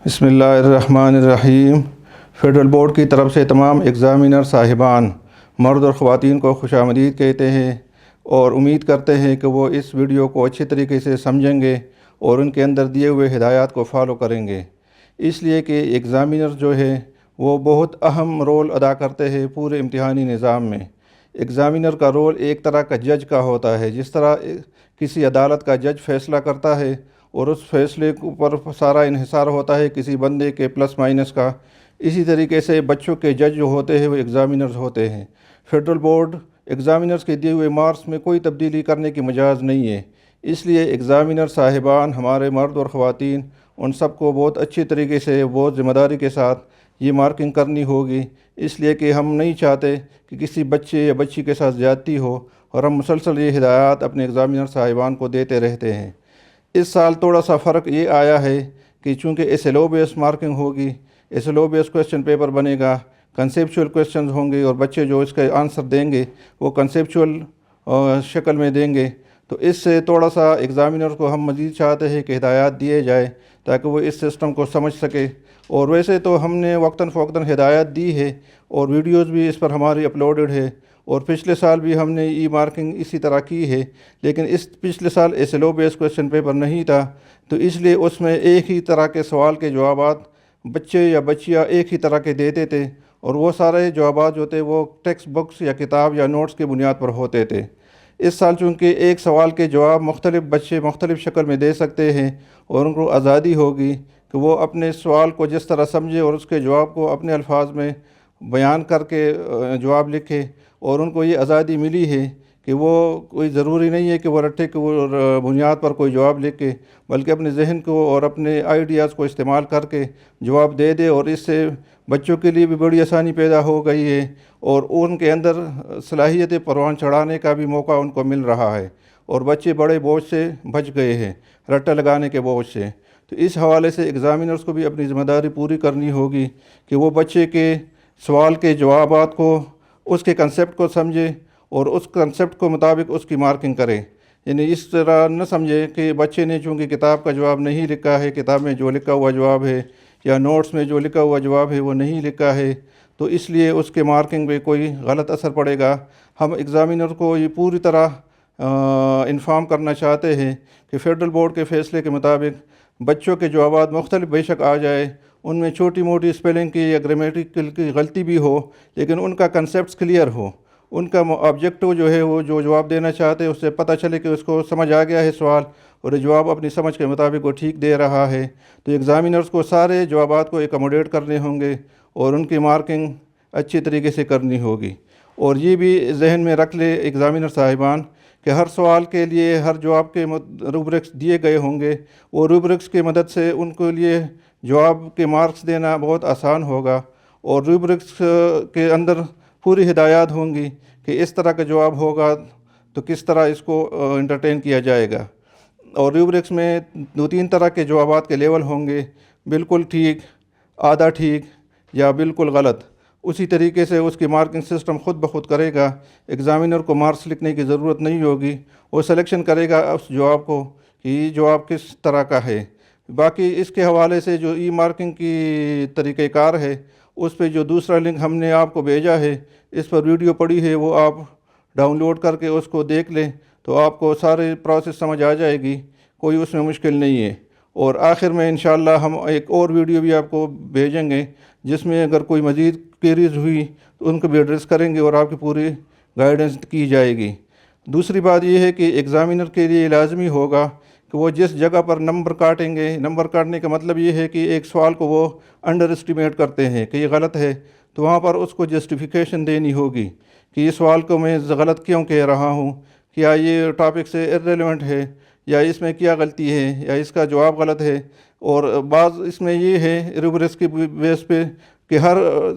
بسم اللہ الرحمن الرحیم۔ فیڈرل بورڈ کی طرف سے تمام ایگزامینر صاحبان مرد اور خواتین کو خوش آمدید کہتے ہیں اور امید کرتے ہیں کہ وہ اس ویڈیو کو اچھے طریقے سے سمجھیں گے اور ان کے اندر دیے ہوئے ہدایات کو فالو کریں گے، اس لیے کہ ایگزامینر جو ہے وہ بہت اہم رول ادا کرتے ہیں پورے امتحانی نظام میں۔ ایگزامینر کا رول ایک طرح کا جج کا ہوتا ہے، جس طرح کسی عدالت کا جج فیصلہ کرتا ہے اور اس فیصلے پر سارا انحصار ہوتا ہے کسی بندے کے پلس مائنس کا، اسی طریقے سے بچوں کے جج جو ہوتے ہیں وہ ایگزامینرز ہوتے ہیں۔ فیڈرل بورڈ ایگزامینرز کے دیے ہوئے مارکس میں کوئی تبدیلی کرنے کی مجاز نہیں ہے، اس لیے ایگزامینر صاحبان ہمارے مرد اور خواتین ان سب کو بہت اچھی طریقے سے بہت ذمہ داری کے ساتھ یہ مارکنگ کرنی ہوگی، اس لیے کہ ہم نہیں چاہتے کہ کسی بچے یا بچی کے ساتھ زیادتی ہو، اور ہم مسلسل یہ ہدایات اپنے ایگزامینر صاحبان کو دیتے رہتے ہیں۔ اس سال تھوڑا سا فرق یہ آیا ہے کہ چونکہ ایس ایل او بیس مارکنگ ہوگی، ایس ایل او بیس کویسچن پیپر بنے گا، کنسیپچول کویسچنز ہوں گے اور بچے جو اس کے آنسر دیں گے وہ کنسیپچول شکل میں دیں گے، تو اس سے تھوڑا سا ایگزامینر کو ہم مزید چاہتے ہیں کہ ہدایات دیے جائے تاکہ وہ اس سسٹم کو سمجھ سکے۔ اور ویسے تو ہم نے وقتاً فوقتاً ہدایات دی ہے اور ویڈیوز بھی اس پر ہماری اپلوڈڈ ہے، اور پچھلے سال بھی ہم نے ای مارکنگ اسی طرح کی ہے، لیکن اس پچھلے سال ایس ایل او بیس کویسچن پیپر نہیں تھا، تو اس لیے اس میں ایک ہی طرح کے سوال کے جوابات بچے یا بچیاں ایک ہی طرح کے دیتے تھے، اور وہ سارے جوابات جو تھے وہ ٹیکسٹ بکس یا کتاب یا نوٹس کی بنیاد پر ہوتے تھے۔ اس سال چونکہ ایک سوال کے جواب مختلف بچے مختلف شکل میں دے سکتے ہیں اور ان کو آزادی ہوگی کہ وہ اپنے سوال کو جس طرح سمجھے اور اس کے جواب کو اپنے الفاظ میں بیان کر کے جواب لکھے، اور ان کو یہ آزادی ملی ہے کہ وہ کوئی ضروری نہیں ہے کہ وہ رٹے کی بنیاد پر کوئی جواب لکھے، بلکہ اپنے ذہن کو اور اپنے آئیڈیاز کو استعمال کر کے جواب دے دے، اور اس سے بچوں کے لیے بھی بڑی آسانی پیدا ہو گئی ہے اور ان کے اندر صلاحیت پروان چڑھانے کا بھی موقع ان کو مل رہا ہے، اور بچے بڑے بوجھ سے بچ گئے ہیں، رٹا لگانے کے بوجھ سے۔ تو اس حوالے سے ایگزامینرز کو بھی اپنی ذمہ داری پوری کرنی ہوگی کہ وہ بچے کے سوال کے جوابات کو، اس کے کنسیپٹ کو سمجھے اور اس کنسیپٹ کو مطابق اس کی مارکنگ کرے، یعنی اس طرح نہ سمجھے کہ بچے نے چونکہ کتاب کا جواب نہیں لکھا ہے، کتاب میں جو لکھا ہوا جواب ہے یا نوٹس میں جو لکھا ہوا جواب ہے وہ نہیں لکھا ہے، تو اس لیے اس کے مارکنگ پہ کوئی غلط اثر پڑے گا۔ ہم ایگزامینر کو یہ پوری طرح انفارم کرنا چاہتے ہیں کہ فیڈرل بورڈ کے فیصلے کے مطابق بچوں کے جوابات مختلف بے شک آ جائے، ان میں چھوٹی موٹی اسپیلنگ کی یا گرامیٹیکل کی غلطی بھی ہو، لیکن ان کا کنسیپٹس کلیئر ہو، ان کا آبجیکٹو جو ہے وہ جو جواب دینا چاہتے ہیں اس سے پتہ چلے کہ اس کو سمجھ آ گیا ہے سوال، اور یہ جواب اپنی سمجھ کے مطابق وہ ٹھیک دے رہا ہے۔ تو ایگزامینرز کو سارے جوابات کو ایکوموڈیٹ کرنے ہوں گے اور ان کی مارکنگ اچھی طریقے سے کرنی ہوگی۔ اور یہ بھی ذہن میں رکھ لے ایگزامینر صاحبان کہ ہر سوال کے لیے ہر جواب کے روبرکس دیے گئے ہوں گے، وہ روبرکس کی مدد سے ان کے لیے جواب کے مارکس دینا بہت آسان ہوگا، اور روبرکس کے اندر پوری ہدایات ہوں گی کہ اس طرح کا جواب ہوگا تو کس طرح اس کو انٹرٹین کیا جائے گا۔ اور روبرکس میں 2-3 طرح کے جوابات کے لیول ہوں گے، بالکل ٹھیک، آدھا ٹھیک یا بالکل غلط۔ اسی طریقے سے اس کی مارکنگ سسٹم خود بخود کرے گا، ایگزامینر کو مارکس لکھنے کی ضرورت نہیں ہوگی، وہ سلیکشن کرے گا اس جواب کو کہ یہ جواب کس طرح کا ہے۔ باقی اس کے حوالے سے جو ای مارکنگ کی طریقہ کار ہے، اس پہ جو دوسرا لنک ہم نے آپ کو بھیجا ہے، اس پر ویڈیو پڑی ہے، وہ آپ ڈاؤن لوڈ کر کے اس کو دیکھ لیں تو آپ کو سارے پروسیس سمجھ آ جائے گی، کوئی اس میں مشکل نہیں ہے۔ اور آخر میں انشاءاللہ ہم ایک اور ویڈیو بھی آپ کو بھیجیں گے جس میں اگر کوئی مزید کیریز ہوئی تو ان کو بھی ایڈریس کریں گے اور آپ کی پوری گائیڈنس کی جائے گی۔ دوسری بات یہ ہے کہ ایگزامینر کے لیے لازمی ہوگا کہ وہ جس جگہ پر نمبر کاٹیں گے، نمبر کاٹنے کا مطلب یہ ہے کہ ایک سوال کو وہ انڈر اسٹیمیٹ کرتے ہیں کہ یہ غلط ہے، تو وہاں پر اس کو جسٹیفیکیشن دینی ہوگی کہ یہ سوال کو میں غلط کیوں کہہ رہا ہوں، کیا یہ ٹاپک سے ارریلیونٹ ہے، یا اس میں کیا غلطی ہے، یا اس کا جواب غلط ہے۔ اور بعض اس میں یہ ہے روبرکس کی بیس پہ کہ ہر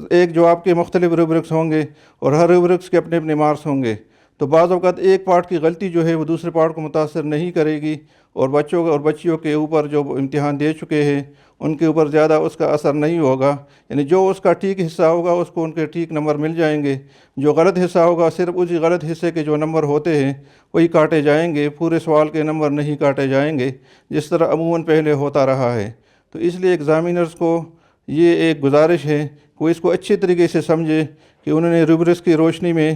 ایک جواب کے مختلف روبرکس ہوں گے اور ہر روبرکس کے اپنے اپنے مارکس ہوں گے، تو بعض اوقات ایک پارٹ کی غلطی جو ہے وہ دوسرے پارٹ کو متاثر نہیں کرے گی، اور بچوں اور بچیوں کے اوپر جو امتحان دے چکے ہیں ان کے اوپر زیادہ اس کا اثر نہیں ہوگا، یعنی جو اس کا ٹھیک حصہ ہوگا اس کو ان کے ٹھیک نمبر مل جائیں گے، جو غلط حصہ ہوگا صرف اسی غلط حصے کے جو نمبر ہوتے ہیں وہی کاٹے جائیں گے، پورے سوال کے نمبر نہیں کاٹے جائیں گے، جس طرح عموماً پہلے ہوتا رہا ہے۔ تو اس لیے ایگزامینرز کو یہ ایک گزارش ہے کہ وہ اس کو اچھے طریقے سے سمجھے کہ انہوں نے روبرکس کی روشنی میں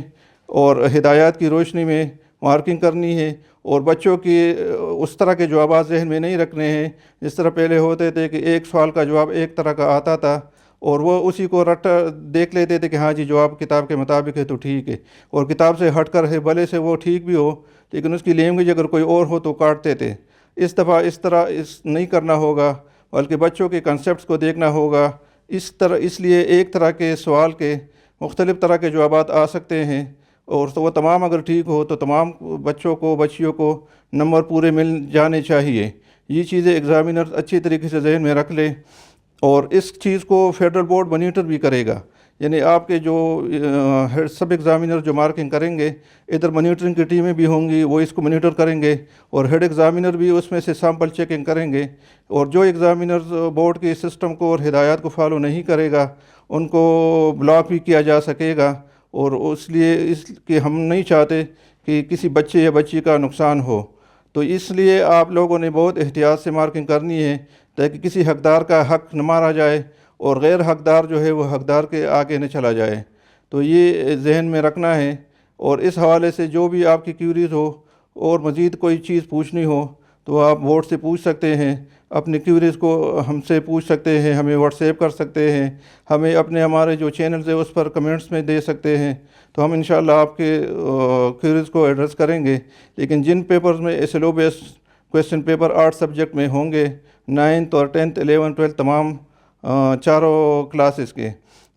اور ہدایات کی روشنی میں مارکنگ کرنی ہے، اور بچوں کی اس طرح کے جوابات ذہن میں نہیں رکھنے ہیں جس طرح پہلے ہوتے تھے کہ ایک سوال کا جواب ایک طرح کا آتا تھا اور وہ اسی کو رٹ دیکھ لیتے تھے کہ ہاں جی جواب کتاب کے مطابق ہے تو ٹھیک ہے، اور کتاب سے ہٹ کر ہے بھلے سے وہ ٹھیک بھی ہو لیکن اس کی لینگویج اگر کوئی اور ہو تو کاٹتے تھے۔ اس دفعہ اس طرح نہیں کرنا ہوگا، بلکہ بچوں کے کنسیپٹس کو دیکھنا ہوگا۔ اس لیے ایک طرح کے سوال کے مختلف طرح کے جوابات آ سکتے ہیں، اور تو وہ تمام اگر ٹھیک ہو تو تمام بچوں کو بچیوں کو نمبر پورے مل جانے چاہیے۔ یہ چیزیں ایگزامینر اچھی طریقے سے ذہن میں رکھ لیں، اور اس چیز کو فیڈرل بورڈ مانیٹر بھی کرے گا، یعنی آپ کے جو سب ایگزامینر جو مارکنگ کریں گے، ادھر مانیٹرنگ کی ٹیمیں بھی ہوں گی، وہ اس کو مانیٹر کریں گے، اور ہیڈ ایگزامینر بھی اس میں سے سیمپل چیکنگ کریں گے، اور جو ایگزامینرز بورڈ کے سسٹم کو اور ہدایات کو فالو نہیں کرے گا ان کو بلاک بھی کیا جا سکے گا، اور اس لیے اس کہ ہم نہیں چاہتے کہ کسی بچے یا بچی کا نقصان ہو، تو اس لیے آپ لوگوں نے بہت احتیاط سے مارکنگ کرنی ہے تاکہ کسی حقدار کا حق نہ مارا جائے اور غیر حقدار جو ہے وہ حقدار کے آگے نہ چلا جائے، تو یہ ذہن میں رکھنا ہے۔ اور اس حوالے سے جو بھی آپ کی کیوریز ہو اور مزید کوئی چیز پوچھنی ہو تو آپ بورڈ سے پوچھ سکتے ہیں، اپنی کیوریز کو ہم سے پوچھ سکتے ہیں، ہمیں واٹس ایپ کر سکتے ہیں، ہمیں ہمارے جو چینلز ہیں اس پر کمنٹس میں دے سکتے ہیں، تو ہم انشاءاللہ آپ کے کیوریز کو ایڈریس کریں گے۔ لیکن جن پیپرز میں S L O based question paper 8 subject میں ہوں گے، 9th اور 10th 11th 12th تمام چاروں کلاسز کے،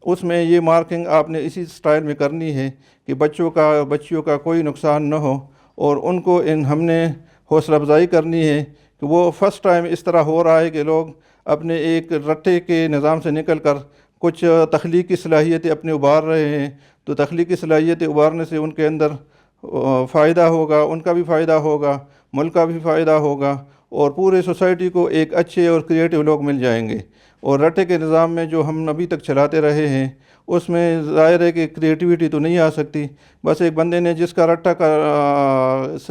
اس میں یہ مارکنگ آپ نے اسی سٹائل میں کرنی ہے کہ بچیوں کا کوئی نقصان نہ ہو، اور ان کو ہم نے حوصلہ افزائی کرنی ہے کہ وہ فرسٹ ٹائم اس طرح ہو رہا ہے کہ لوگ اپنے ایک رٹے کے نظام سے نکل کر کچھ تخلیقی صلاحیتیں اپنے ابھار رہے ہیں، تو تخلیقی صلاحیتیں ابھارنے سے ان کے اندر فائدہ ہوگا، ان کا بھی فائدہ ہوگا، ملک کا بھی فائدہ ہوگا، اور پورے سوسائٹی کو ایک اچھے اور کریٹیو لوگ مل جائیں گے۔ اور رٹے کے نظام میں جو ہم ابھی تک چلاتے رہے ہیں اس میں ظاہر ہے کہ کریٹیوٹی تو نہیں آ سکتی، بس ایک بندے نے جس کا رٹا کا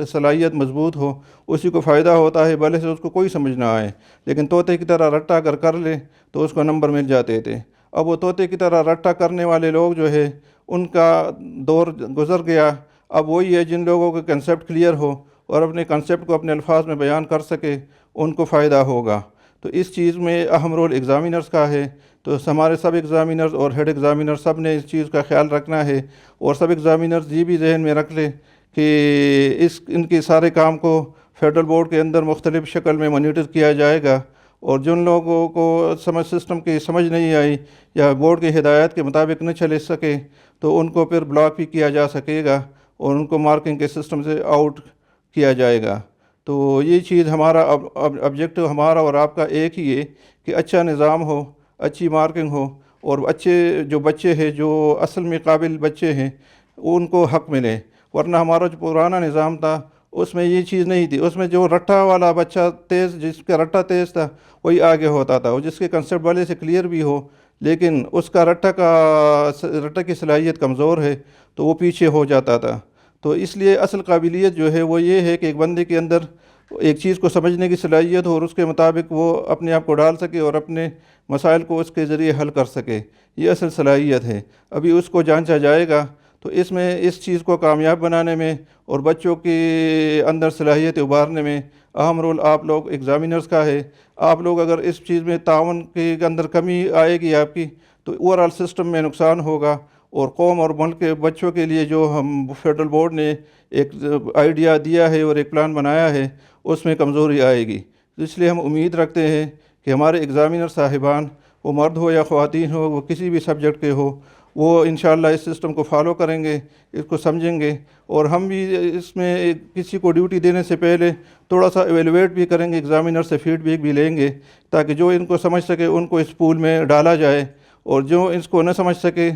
صلاحیت مضبوط ہو اسی کو فائدہ ہوتا ہے، بھلے سے اس کو کوئی سمجھ نہ آئے، لیکن طوطے کی طرح رٹا اگر کر لے تو اس کو نمبر مل جاتے تھے۔ اب وہ طوطے کی طرح رٹا کرنے والے لوگ جو ہے ان کا دور گزر گیا، اب وہی ہے جن لوگوں کے کنسیپٹ کلیئر ہو اور اپنے کنسیپٹ کو اپنے الفاظ میں بیان کر سکے ان کو فائدہ ہوگا۔ تو اس چیز میں اہم رول ایگزامینرز کا ہے، تو ہمارے سب ایگزامینرز اور ہیڈ ایگزامینر سب نے اس چیز کا خیال رکھنا ہے، اور سب ایگزامینرز یہ بھی ذہن میں رکھ لیں کہ ان کے سارے کام کو فیڈرل بورڈ کے اندر مختلف شکل میں مانیٹر کیا جائے گا، اور جن لوگوں کو سسٹم کی سمجھ نہیں آئی یا بورڈ کی ہدایات کے مطابق نہ چلے سکے تو ان کو پھر بلاک بھی کیا جا سکے گا اور ان کو مارکنگ کے سسٹم سے آؤٹ کیا جائے گا۔ تو یہ چیز ہمارا آبجیکٹو ہمارا اور آپ کا ایک ہی ہے کہ اچھا نظام ہو، اچھی مارکنگ ہو، اور اچھے جو بچے ہیں جو اصل میں قابل بچے ہیں ان کو حق ملے، ورنہ ہمارا جو پرانا نظام تھا اس میں یہ چیز نہیں تھی، اس میں جو رٹا والا بچہ تیز، جس کا رٹا تیز تھا وہی آگے ہوتا تھا، اور جس کے کنسیپٹ والے سے کلیئر بھی ہو لیکن اس کا رٹا کی صلاحیت کمزور ہے تو وہ پیچھے ہو جاتا تھا۔ تو اس لیے اصل قابلیت جو ہے وہ یہ ہے کہ ایک بندے کے اندر ایک چیز کو سمجھنے کی صلاحیت ہو اور اس کے مطابق وہ اپنے آپ کو ڈال سکے اور اپنے مسائل کو اس کے ذریعے حل کر سکے، یہ اصل صلاحیت ہے۔ ابھی اس کو جانچا جائے گا، تو اس میں اس چیز کو کامیاب بنانے میں اور بچوں کے اندر صلاحیت ابھارنے میں اہم رول آپ لوگ ایگزامینرز کا ہے۔ آپ لوگ اگر اس چیز میں تعاون کے اندر کمی آئے گی آپ کی تو اوورآل سسٹم میں نقصان ہوگا، اور قوم اور ملک کے بچوں کے لیے جو ہم فیڈرل بورڈ نے ایک آئیڈیا دیا ہے اور ایک پلان بنایا ہے اس میں کمزوری آئے گی۔ اس لیے ہم امید رکھتے ہیں کہ ہمارے ایگزامینر صاحبان، وہ مرد ہو یا خواتین ہو، وہ کسی بھی سبجیکٹ کے ہو، وہ انشاءاللہ اس سسٹم کو فالو کریں گے، اس کو سمجھیں گے، اور ہم بھی اس میں کسی کو ڈیوٹی دینے سے پہلے تھوڑا سا ایویلویٹ بھی کریں گے، ایگزامینر سے فیڈ بیک بھی لیں گے تاکہ جو ان کو سمجھ سکے ان کو اس پول میں ڈالا جائے، اور جو اس کو نہ سمجھ سکے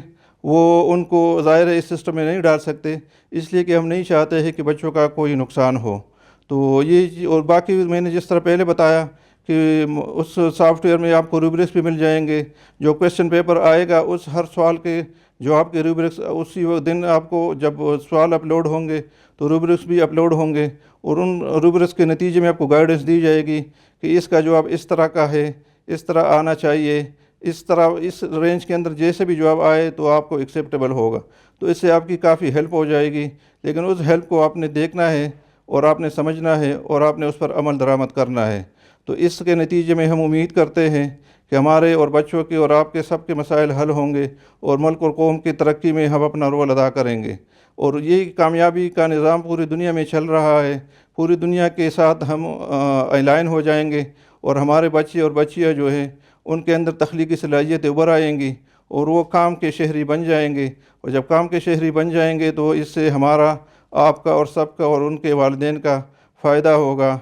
وہ ان کو ظاہر ہے اس سسٹم میں نہیں ڈال سکتے، اس لیے کہ ہم نہیں چاہتے ہیں کہ بچوں کا کوئی نقصان ہو۔ تو یہ اور باقی میں نے جس طرح پہلے بتایا کہ اس سافٹ ویئر میں آپ کو روبرکس بھی مل جائیں گے، جو کویسچن پیپر آئے گا اس ہر سوال کے جواب کے روبرکس اسی دن آپ کو جب سوال اپلوڈ ہوں گے تو روبرکس بھی اپلوڈ ہوں گے، اور ان روبرکس کے نتیجے میں آپ کو گائیڈنس دی جائے گی کہ اس کا جواب اس طرح کا ہے، اس طرح آنا چاہیے، اس طرح اس رینج کے اندر جیسے بھی جواب آئے تو آپ کو ایکسیپٹیبل ہوگا، تو اس سے آپ کی کافی ہیلپ ہو جائے گی۔ لیکن اس ہیلپ کو آپ نے دیکھنا ہے اور آپ نے سمجھنا ہے اور آپ نے اس پر عمل درآمد کرنا ہے۔ تو اس کے نتیجے میں ہم امید کرتے ہیں کہ ہمارے اور بچوں کے اور آپ کے سب کے مسائل حل ہوں گے اور ملک اور قوم کی ترقی میں ہم اپنا رول ادا کریں گے، اور یہ کامیابی کا نظام پوری دنیا میں چل رہا ہے۔ پوری دنیا کے ساتھ ہم الائن ہو جائیں گے اور ہمارے بچے اور بچیاں جو ہیں ان کے اندر تخلیقی صلاحیتیں ابھر آئیں گی اور وہ کام کے شہری بن جائیں گے، اور جب کام کے شہری بن جائیں گے تو اس سے ہمارا، آپ کا اور سب کا اور ان کے والدین کا فائدہ ہوگا۔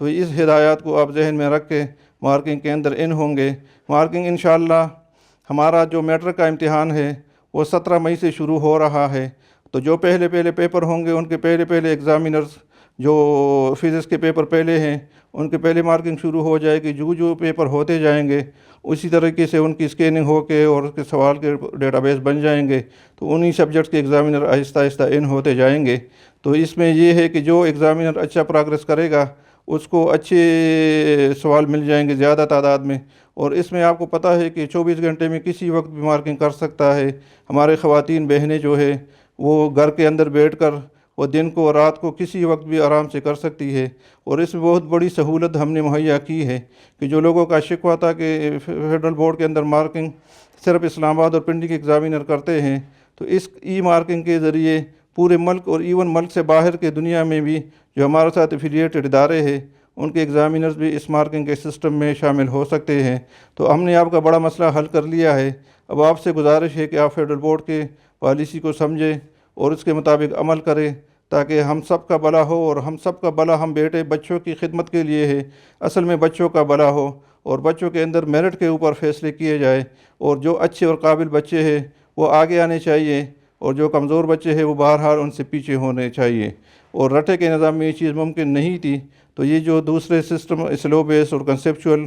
تو اس ہدایات کو آپ ذہن میں رکھ کے مارکنگ کے اندر ان ہوں گے۔ مارکنگ انشاءاللہ ہمارا جو میٹرک کا امتحان ہے وہ 17 مئی سے شروع ہو رہا ہے، تو جو پہلے پیپر ہوں گے ان کے پہلے ایگزامینرز جو فزکس کے پیپر پہلے ہیں ان کے پہلے مارکنگ شروع ہو جائے گی۔ جو پیپر ہوتے جائیں گے اسی طریقے سے ان کی اسکیننگ ہو کے اور اس کے سوال کے ڈیٹا بیس بن جائیں گے، تو انہی سبجیکٹس کے ایگزامینر آہستہ آہستہ ان ہوتے جائیں گے۔ تو اس میں یہ ہے کہ جو ایگزامینر اچھا پروگریس کرے گا اس کو اچھے سوال مل جائیں گے زیادہ تعداد میں، اور اس میں آپ کو پتہ ہے کہ 24 گھنٹے میں کسی وقت بھی مارکنگ کر سکتا ہے۔ ہمارے خواتین بہنیں جو ہے وہ گھر کے اندر بیٹھ کر وہ دن کو اور رات کو کسی وقت بھی آرام سے کر سکتی ہے، اور اس میں بہت بڑی سہولت ہم نے مہیا کی ہے کہ جو لوگوں کا شکوہ تھا کہ فیڈرل بورڈ کے اندر مارکنگ صرف اسلام آباد اور پنڈی کے ایگزامینر کرتے ہیں، تو اس ای مارکنگ کے ذریعے پورے ملک اور ایون ملک سے باہر کے دنیا میں بھی جو ہمارے ساتھ ایفیلیٹڈ ادارے ہیں ان کے ایگزامینرز بھی اس مارکنگ کے سسٹم میں شامل ہو سکتے ہیں۔ تو ہم نے آپ کا بڑا مسئلہ حل کر لیا ہے۔ اب آپ سے گزارش ہے کہ آپ فیڈرل بورڈ کے پالیسی کو سمجھیں اور اس کے مطابق عمل کریں تاکہ ہم سب کا بھلا ہو، اور ہم سب کا بھلا ہم بیٹے بچوں کی خدمت کے لیے ہے، اصل میں بچوں کا بھلا ہو، اور بچوں کے اندر میرٹ کے اوپر فیصلے کیے جائے، اور جو اچھے اور قابل بچے ہیں وہ آگے آنے چاہیے، اور جو کمزور بچے ہیں وہ بہرحال ان سے پیچھے ہونے چاہیے۔ اور رٹے کے نظام میں یہ چیز ممکن نہیں تھی، تو یہ جو دوسرے سسٹم سلو بیس اور کنسیپچول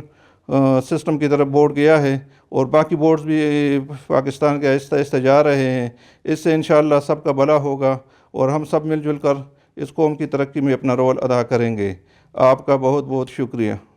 سسٹم کی طرف بورڈ گیا ہے، اور باقی بورڈز بھی پاکستان کے آہستہ آہستہ جا رہے ہیں، اس سے انشاءاللہ سب کا بھلا ہوگا اور ہم سب مل جل کر اس قوم کی ترقی میں اپنا رول ادا کریں گے۔ آپ کا بہت بہت شکریہ۔